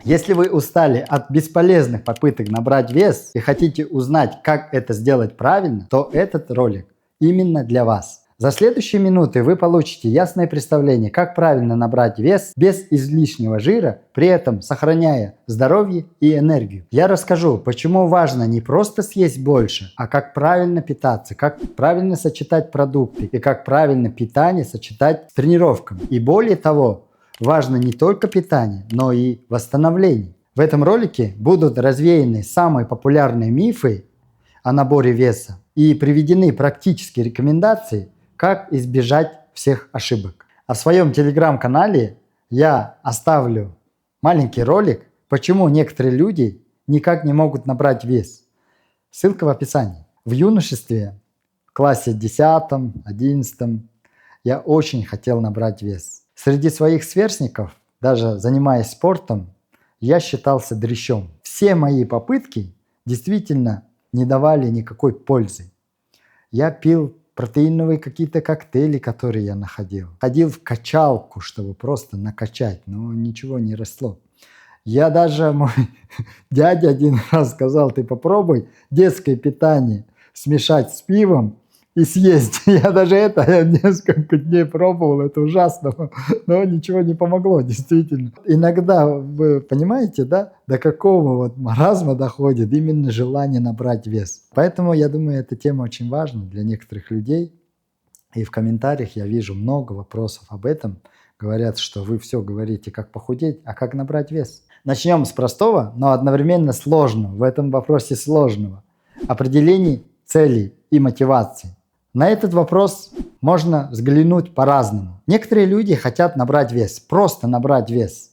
Если вы устали от бесполезных попыток набрать вес и хотите узнать, как это сделать правильно, то этот ролик именно для вас. За следующие минуты вы получите ясное представление, как правильно набрать вес без излишнего жира, при этом сохраняя здоровье и энергию. Я расскажу, почему важно не просто съесть больше, а как правильно питаться, как правильно сочетать продукты и как правильно питание сочетать с тренировками. И более того, важно не только питание, но и восстановление. В этом ролике будут развеяны самые популярные мифы о наборе веса и приведены практические рекомендации, как избежать всех ошибок. А в своем телеграм-канале я оставлю маленький ролик, почему некоторые люди никак не могут набрать вес. Ссылка в описании. В юношестве, в классе 10-11, я очень хотел набрать вес. Среди своих сверстников, даже занимаясь спортом, я считался дрящом. Все мои попытки действительно не давали никакой пользы. Я пил протеиновые какие-то коктейли, которые я находил. Ходил в качалку, чтобы просто накачать, но ничего не росло. Мой дядя один раз сказал: ты попробуй детское питание смешать с пивом и съесть. Я несколько дней пробовал, это ужасно, но ничего не помогло, действительно. Иногда, вы понимаете, да, до какого маразма доходит именно желание набрать вес. Поэтому, я думаю, эта тема очень важна для некоторых людей. И в комментариях я вижу много вопросов об этом. Говорят, что вы все говорите, как похудеть, а как набрать вес. Начнем с простого, но одновременно сложного, в этом вопросе сложного. Определение целей и мотивации. На этот вопрос можно взглянуть по-разному. Некоторые люди хотят набрать вес, просто набрать вес.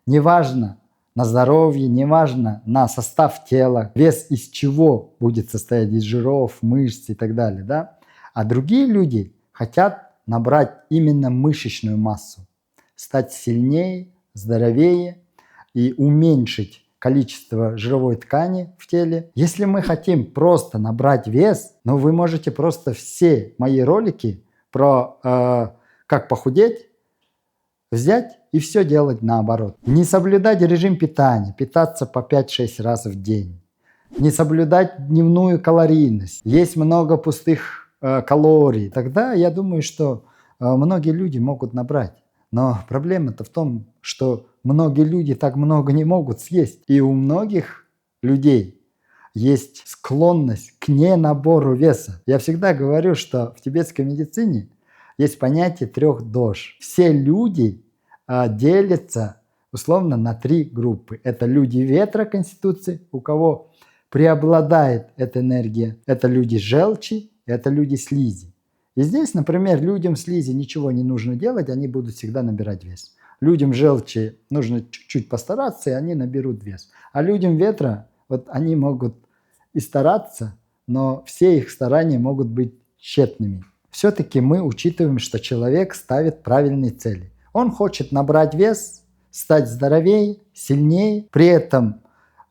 Неважно на здоровье, неважно на состав тела, вес из чего будет состоять, из жиров, мышц и так далее. Да? А другие люди хотят набрать именно мышечную массу, стать сильнее, здоровее и уменьшить количество жировой ткани в теле. Если мы хотим просто набрать вес, вы можете просто все мои ролики про как похудеть взять и все делать наоборот. Не соблюдать режим питания, питаться по 5-6 раз в день. Не соблюдать дневную калорийность. Есть много пустых калорий. Тогда я думаю, что многие люди могут набрать. Но проблема-то в том, что многие люди так много не могут съесть. И у многих людей есть склонность к ненабору веса. Я всегда говорю, что в тибетской медицине есть понятие 3 дож. Все люди делятся условно на 3 группы. Это люди ветра конституции, у кого преобладает эта энергия. Это люди желчи, это люди слизи. И здесь, например, людям слизи ничего не нужно делать, они будут всегда набирать вес. Людям желчи нужно чуть-чуть постараться, и они наберут вес. А людям ветра, они могут и стараться, но все их старания могут быть тщетными. Все-таки мы учитываем, что человек ставит правильные цели. Он хочет набрать вес, стать здоровее, сильнее, при этом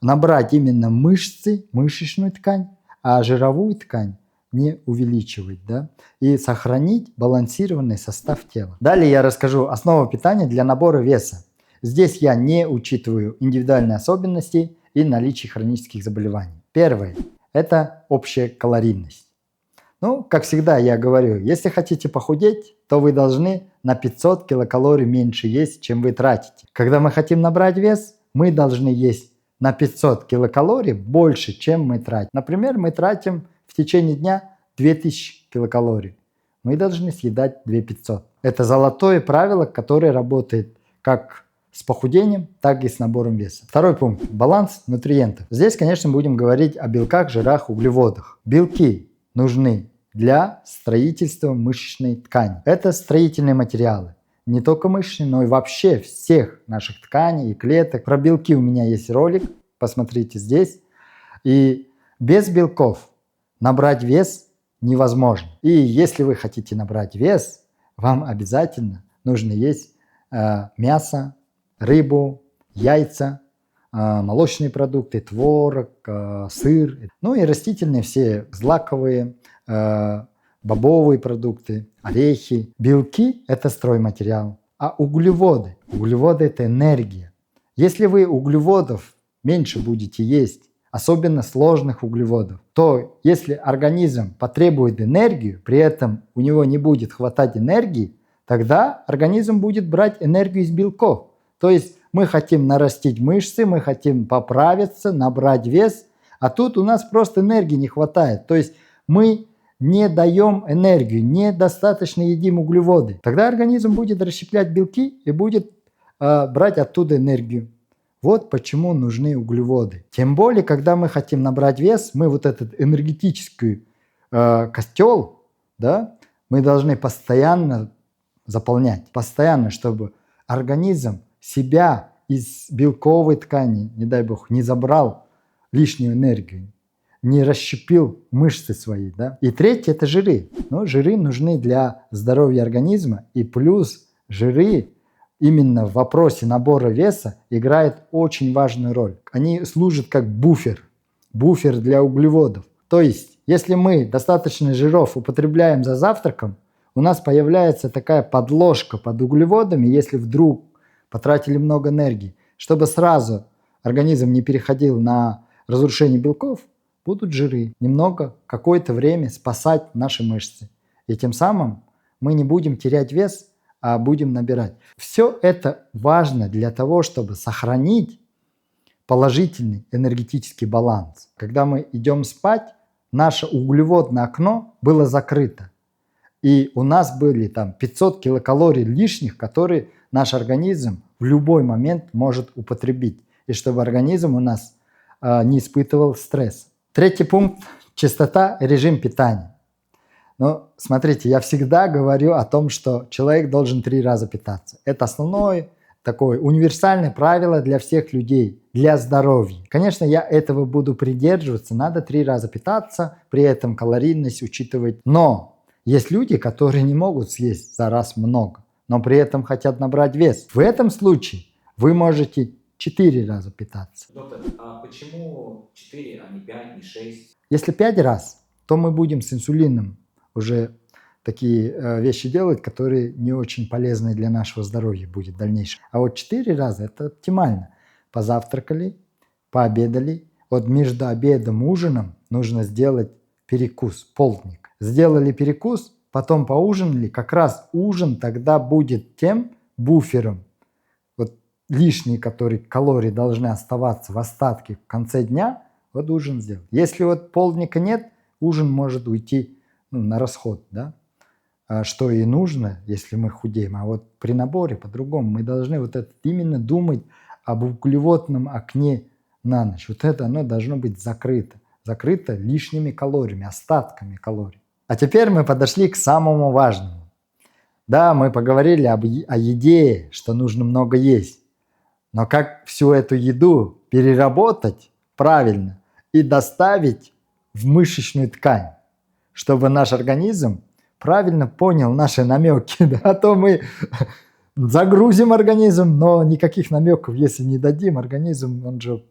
набрать именно мышцы, мышечную ткань, а жировую ткань не увеличивать, да, и сохранить балансированный состав тела. Далее я расскажу основу питания для набора веса. Здесь я не учитываю индивидуальные особенности и наличие хронических заболеваний. Первое – это общая калорийность. Как всегда я говорю, если хотите похудеть, то вы должны на 500 килокалорий меньше есть, чем вы тратите. Когда мы хотим набрать вес, мы должны есть на 500 килокалорий больше, чем мы тратим. Например, мы тратим в течение дня 2000 килокалорий. Мы должны съедать 2500. Это золотое правило, которое работает как с похудением, так и с набором веса. Второй пункт – баланс нутриентов. Здесь, конечно, будем говорить о белках, жирах, углеводах. Белки нужны для строительства мышечной ткани. Это строительные материалы. Не только мышечные, но и вообще всех наших тканей и клеток. Про белки у меня есть ролик, посмотрите здесь. И без белков набрать вес невозможно. И если вы хотите набрать вес, вам обязательно нужно есть мясо, рыбу, яйца, молочные продукты, творог, сыр, и растительные все злаковые, бобовые продукты, орехи. Белки – это стройматериал, а углеводы – это энергия. Если вы углеводов меньше будете есть, особенно сложных углеводов, то если организм потребует энергию, при этом у него не будет хватать энергии, тогда организм будет брать энергию из белков. То есть мы хотим нарастить мышцы, мы хотим поправиться, набрать вес, а тут у нас просто энергии не хватает. То есть мы не даем энергию, недостаточно едим углеводы. Тогда организм будет расщеплять белки и будет брать оттуда энергию. Вот почему нужны углеводы. Тем более, когда мы хотим набрать вес, мы вот этот энергетический котел, да, мы должны постоянно заполнять, постоянно, чтобы организм себя из белковой ткани, не дай бог, не забрал лишнюю энергию, не расщепил мышцы свои. Да? И третье – это жиры. Но жиры нужны для здоровья организма, и плюс жиры именно в вопросе набора веса играют очень важную роль. Они служат как буфер для углеводов. То есть, если мы достаточно жиров употребляем за завтраком, у нас появляется такая подложка под углеводами, если вдруг потратили много энергии, чтобы сразу организм не переходил на разрушение белков, будут жиры немного, какое-то время спасать наши мышцы. И тем самым мы не будем терять вес, а будем набирать. Все это важно для того, чтобы сохранить положительный энергетический баланс. Когда мы идем спать, наше углеводное окно было закрыто. И у нас были там 500 килокалорий лишних, которые наш организм в любой момент может употребить. И чтобы организм у нас не испытывал стресс. Третий пункт – чистота и режим питания. Но смотрите, я всегда говорю о том, что человек должен 3 раза питаться. Это основное такое универсальное правило для всех людей, для здоровья. Конечно, я этого буду придерживаться, надо 3 раза питаться, при этом калорийность учитывать. Но есть люди, которые не могут съесть за раз много, но при этом хотят набрать вес. В этом случае вы можете 4 раза питаться. Доктор, а почему 4, а не 5, не 6? Если 5 раз, то мы будем с инсулином уже такие вещи делать, которые не очень полезны для нашего здоровья будет в дальнейшем. А вот 4 раза – это оптимально. Позавтракали, пообедали. Вот между обедом и ужином нужно сделать перекус, полдник. Сделали перекус, потом поужинали. Как раз ужин тогда будет тем буфером, вот лишние, которые калории должны оставаться в остатке в конце дня, вот ужин сделать. Если вот полдника нет, ужин может уйти на расход, да? Что и нужно, если мы худеем. А вот при наборе по-другому. Мы должны вот это именно думать об углеводном окне на ночь. Вот это оно должно быть закрыто. Закрыто лишними калориями, остатками калорий. А теперь мы подошли к самому важному. Да, мы поговорили о еде, что нужно много есть. Но как всю эту еду переработать правильно и доставить в мышечную ткань, чтобы наш организм правильно понял наши намеки. Да? А то мы загрузим организм, но никаких намеков, если не дадим, организм, он же,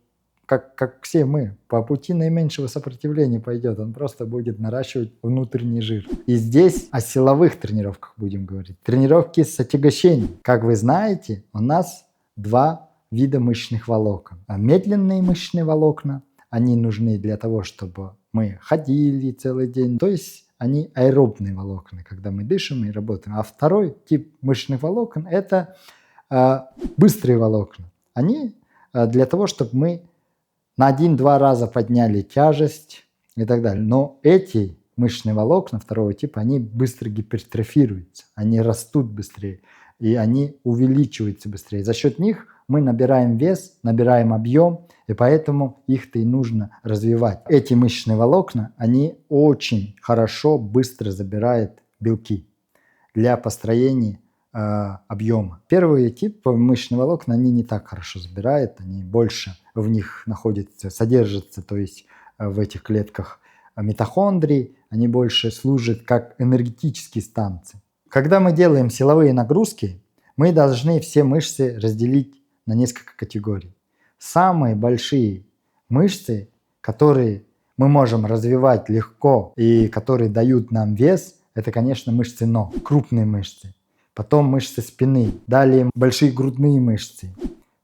как все мы, по пути наименьшего сопротивления пойдет. Он просто будет наращивать внутренний жир. И здесь о силовых тренировках будем говорить. Тренировки с отягощением. Как вы знаете, у нас 2 вида мышечных волокон. А медленные мышечные волокна, они нужны для того, чтобы мы ходили целый день. То есть они аэробные волокна, когда мы дышим и работаем. А второй тип мышечных волокон – это быстрые волокна. Они для того, чтобы мы на 1-2 раза подняли тяжесть и так далее. Но эти мышечные волокна второго типа, они быстро гипертрофируются, они растут быстрее, и они увеличиваются быстрее. За счет них мы набираем вес, набираем объем, и поэтому их-то и нужно развивать. Эти мышечные волокна, они очень хорошо, быстро забирают белки для построения объема. Первый тип мышечных волокон, они не так хорошо забирают, они больше в них находятся, содержатся, то есть в этих клетках митохондрий, они больше служат как энергетические станции. Когда мы делаем силовые нагрузки, мы должны все мышцы разделить на несколько категорий. Самые большие мышцы, которые мы можем развивать легко и которые дают нам вес, это, конечно, мышцы ног, крупные мышцы. Потом мышцы спины, далее большие грудные мышцы,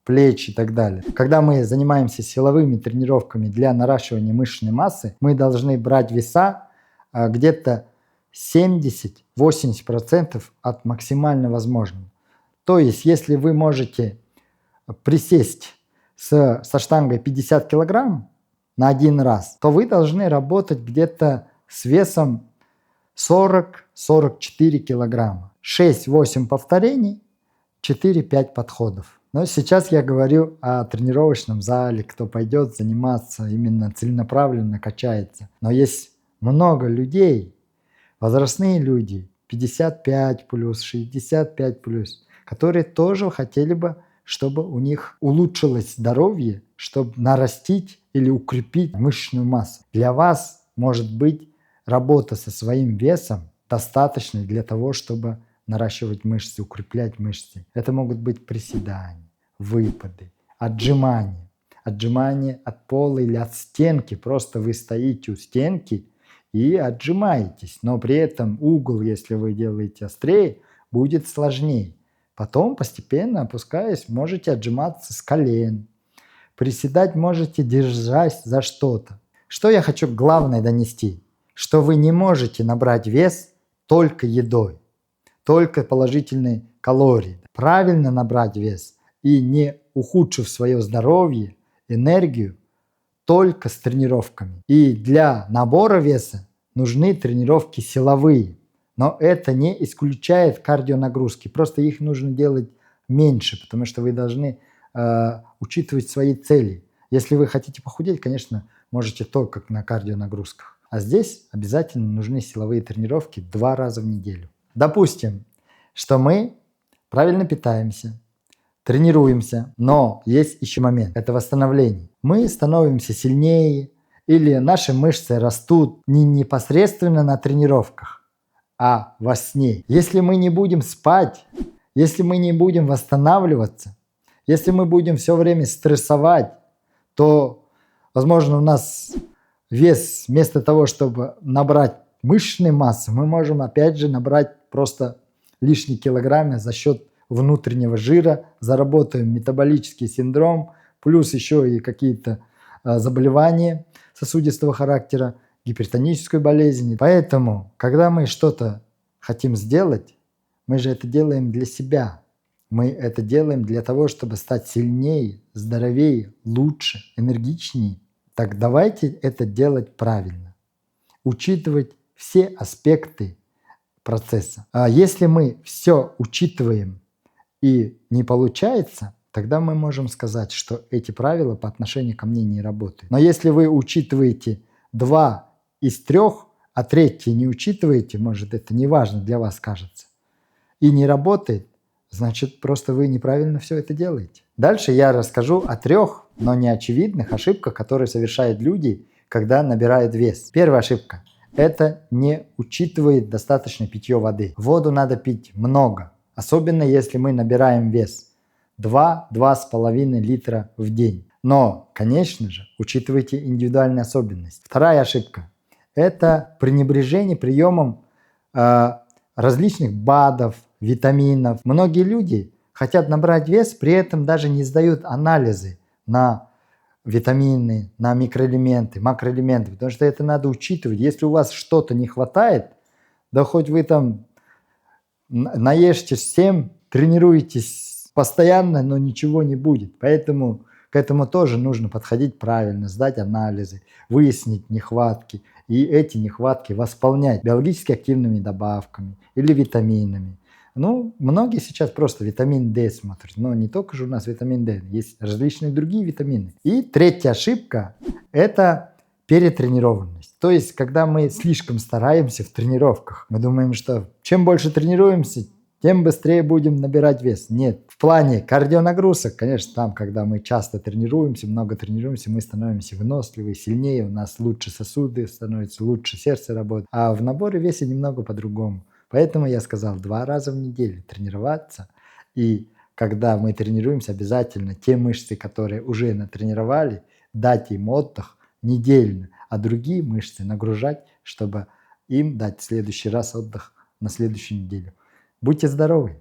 плечи и так далее. Когда мы занимаемся силовыми тренировками для наращивания мышечной массы, мы должны брать веса где-то 70-80% от максимально возможного. То есть, если вы можете присесть со штангой 50 килограмм на один раз, то вы должны работать где-то с весом 40-44 килограмма. 6-8 повторений, 4-5 подходов. Но сейчас я говорю о тренировочном зале, кто пойдет заниматься именно целенаправленно, качается. Но есть много людей, возрастные люди, 55 плюс, 65 плюс, которые тоже хотели бы, чтобы у них улучшилось здоровье, чтобы нарастить или укрепить мышечную массу. Для вас может быть работа со своим весом достаточной для того, чтобы наращивать мышцы, укреплять мышцы. Это могут быть приседания, выпады, отжимания. Отжимания от пола или от стенки. Просто вы стоите у стенки и отжимаетесь. Но при этом угол, если вы делаете острее, будет сложнее. Потом, постепенно опускаясь, можете отжиматься с колен. Приседать можете, держась за что-то. Что я хочу главное донести? Что вы не можете набрать вес только едой, только положительные калории. Правильно набрать вес и не ухудшив свое здоровье, энергию, только с тренировками. И для набора веса нужны тренировки силовые. Но это не исключает кардионагрузки. Просто их нужно делать меньше, потому что вы должны учитывать свои цели. Если вы хотите похудеть, конечно, можете только на кардионагрузках. А здесь обязательно нужны силовые тренировки 2 раза в неделю. Допустим, что мы правильно питаемся, тренируемся, но есть еще момент – это восстановление. Мы становимся сильнее или наши мышцы растут не непосредственно на тренировках, а во сне. Если мы не будем спать, если мы не будем восстанавливаться, если мы будем все время стрессовать, то, возможно, у нас вес вместо того, чтобы набрать мышечной массы, мы можем опять же набрать просто лишние килограммы за счет внутреннего жира, заработаем метаболический синдром, плюс еще и какие-то заболевания сосудистого характера, гипертоническую болезнь. Поэтому, когда мы что-то хотим сделать, мы же это делаем для себя. Мы это делаем для того, чтобы стать сильнее, здоровее, лучше, энергичнее. Так давайте это делать правильно. Учитывать все аспекты процесса. А если мы все учитываем и не получается, тогда мы можем сказать, что эти правила по отношению ко мне не работают. Но если вы учитываете 2 из 3, а 3 не учитываете, может, это не важно для вас кажется, и не работает, значит, просто вы неправильно все это делаете. Дальше я расскажу о 3, но не очевидных ошибках, которые совершают люди, когда набирают вес. Первая ошибка – это не учитывает достаточно питье воды. Воду надо пить много, особенно если мы набираем вес 2-2,5 литра в день. Но, конечно же, учитывайте индивидуальные особенности. Вторая ошибка – это пренебрежение приемом различных БАДов, витаминов. Многие люди хотят набрать вес, при этом даже не сдают анализы на витамины, на микроэлементы, макроэлементы, потому что это надо учитывать. Если у вас что-то не хватает, да хоть вы там наешьтесь всем, тренируетесь постоянно, но ничего не будет. Поэтому к этому тоже нужно подходить правильно, сдать анализы, выяснить нехватки и эти нехватки восполнять биологически активными добавками или витаминами. Ну, многие сейчас просто витамин D смотрят, но не только же у нас витамин D, есть различные другие витамины. И третья ошибка – это перетренированность. То есть, когда мы слишком стараемся в тренировках, мы думаем, что чем больше тренируемся, тем быстрее будем набирать вес. Нет, в плане кардионагрузок, конечно, там, когда мы часто тренируемся, много тренируемся, мы становимся выносливее, сильнее, у нас лучше сосуды становятся, лучше сердце работает. А в наборе веса немного по-другому. Поэтому я сказал 2 раза в неделю тренироваться. И когда мы тренируемся, обязательно те мышцы, которые уже натренировали, дать им отдых недельно, а другие мышцы нагружать, чтобы им дать в следующий раз отдых на следующую неделю. Будьте здоровы!